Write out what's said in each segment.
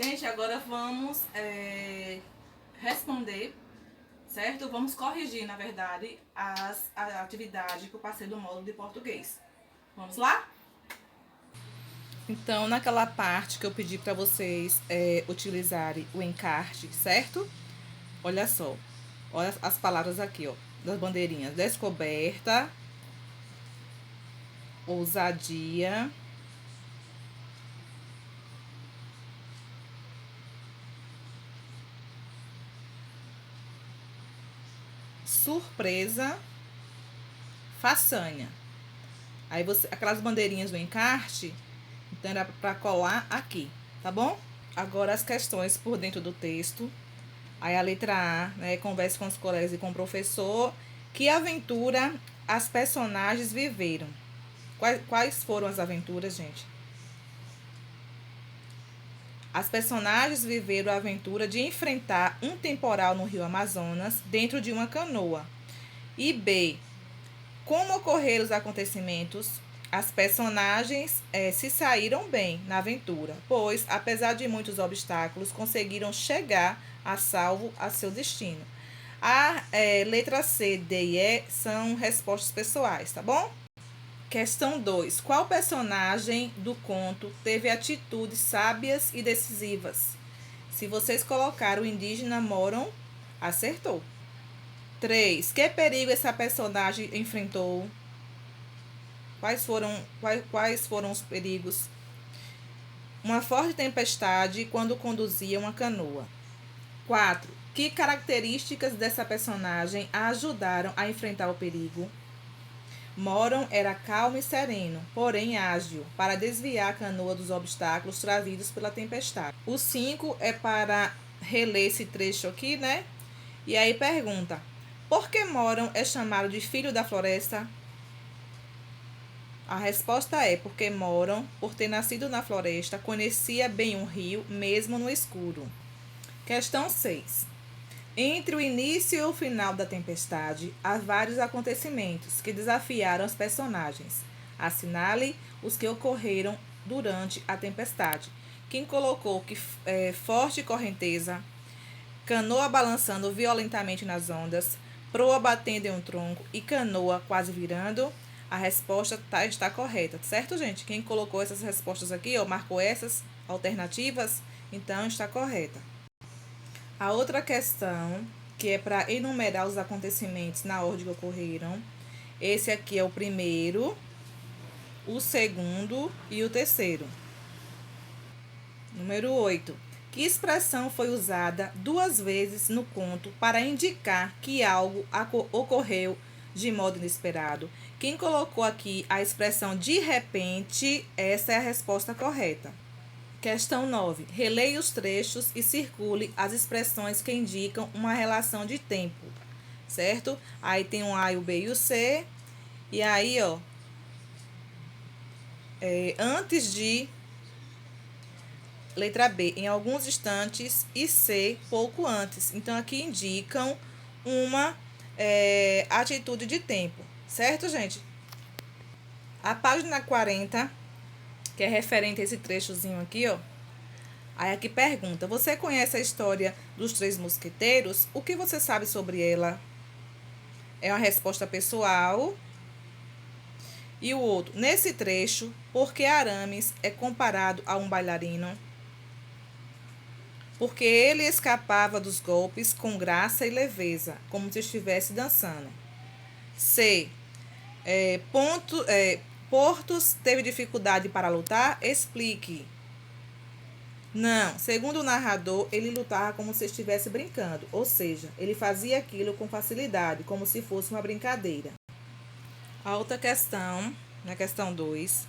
Gente, agora vamos responder, certo? Vamos corrigir, na verdade, a atividade que eu passei do módulo de português. Vamos lá? Então, naquela parte que eu pedi para vocês utilizarem o encarte, certo? Olha só, olha as palavras aqui, ó, das bandeirinhas. Descoberta, ousadia, surpresa, façanha. Aí aquelas bandeirinhas do encarte, então era para colar aqui, tá bom? Agora as questões por dentro do texto. Aí a letra A, né, converse com os colegas e com o professor. Que aventura as personagens viveram? Quais foram as aventuras, gente? As personagens viveram a aventura de enfrentar um temporal no Rio Amazonas dentro de uma canoa. E B, como ocorreram os acontecimentos? As personagens se saíram bem na aventura, pois, apesar de muitos obstáculos, conseguiram chegar a salvo a seu destino. A letra C, D e E são respostas pessoais, tá bom? Questão 2. Qual personagem do conto teve atitudes sábias e decisivas? Se vocês colocaram o indígena Moron, acertou. 3. Que perigo essa personagem enfrentou? Quais foram os perigos? Uma forte tempestade quando conduzia uma canoa. 4. Que características dessa personagem a ajudaram a enfrentar o perigo? Moron era calmo e sereno, porém ágil, para desviar a canoa dos obstáculos trazidos pela tempestade. O 5 é para reler esse trecho aqui, né? E aí pergunta: por que Moron é chamado de filho da floresta? A resposta é porque Moron, por ter nascido na floresta, conhecia bem um rio, mesmo no escuro. Questão 6. Entre o início e o final da tempestade, há vários acontecimentos que desafiaram os personagens. Assinale os que ocorreram durante a tempestade. Quem colocou que forte correnteza, canoa balançando violentamente nas ondas, proa batendo em um tronco e canoa quase virando? A resposta está correta, certo, gente? Quem colocou essas respostas aqui, ó, marcou essas alternativas, então está correta. A outra questão, que é para enumerar os acontecimentos na ordem que ocorreram. Esse aqui é o primeiro, o segundo e o terceiro. Número 8. Que expressão foi usada 2 vezes no conto para indicar que algo ocorreu de modo inesperado? Quem colocou aqui a expressão de repente, essa é a resposta correta. Questão 9. Releia os trechos e circule as expressões que indicam uma relação de tempo, certo? Aí tem o A, o B e o C. E aí, ó, antes de, letra B, em alguns instantes, e C, pouco antes. Então, aqui indicam uma atitude de tempo, certo, gente? A página 40, que é referente a esse trechozinho aqui, ó. Aí aqui pergunta: você conhece a história dos Três Mosqueteiros? O que você sabe sobre ela? É uma resposta pessoal. E o outro: nesse trecho, por que Aramis é comparado a um bailarino? Porque ele escapava dos golpes com graça e leveza, como se estivesse dançando. C. Portos teve dificuldade para lutar? Explique. Não, segundo o narrador, ele lutava como se estivesse brincando, ou seja, ele fazia aquilo com facilidade, como se fosse uma brincadeira. A outra questão, na questão 2,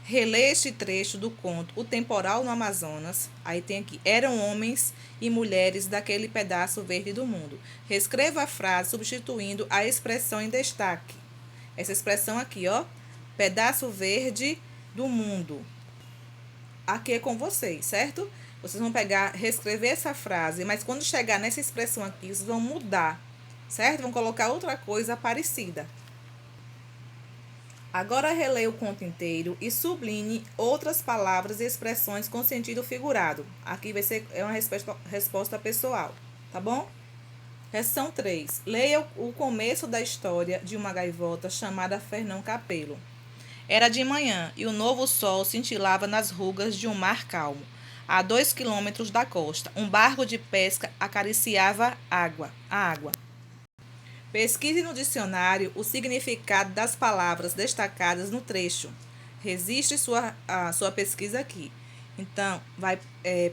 relê este trecho do conto O Temporal no Amazonas. Aí tem aqui: eram homens e mulheres daquele pedaço verde do mundo. Reescreva a frase substituindo a expressão em destaque. Essa expressão aqui, ó, pedaço verde do mundo. Aqui é com vocês, certo? Vocês vão pegar, reescrever essa frase, mas quando chegar nessa expressão aqui, vocês vão mudar, certo? Vão colocar outra coisa parecida. Agora releia o conto inteiro e sublinhe outras palavras e expressões com sentido figurado. Aqui vai ser uma resposta pessoal, tá bom? Questão 3. Leia o começo da história de uma gaivota chamada Fernão Capelo. Era de manhã e o novo sol cintilava nas rugas de um mar calmo. A 2 quilômetros da costa, um barco de pesca acariciava a água. Pesquise no dicionário o significado das palavras destacadas no trecho. Registre a sua pesquisa aqui. Então, vai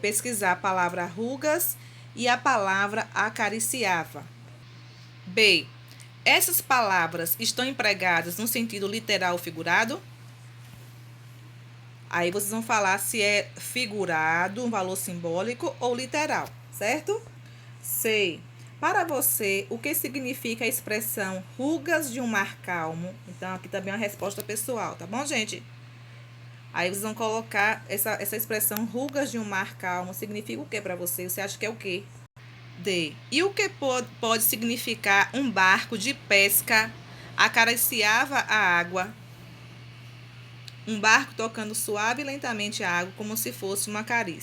pesquisar a palavra rugas e a palavra acariciava. B. Essas palavras estão empregadas no sentido literal ou figurado? Aí vocês vão falar se é figurado, um valor simbólico ou literal, certo? C. Para você, o que significa a expressão rugas de um mar calmo? Então, aqui também é uma resposta pessoal, tá bom, gente? Aí vocês vão colocar essa expressão rugas de um mar calmo. Significa o que para você? Você acha que é o quê? D. E o que pode significar um barco de pesca acariciava a água? Um barco tocando suave e lentamente a água como se fosse uma carícia.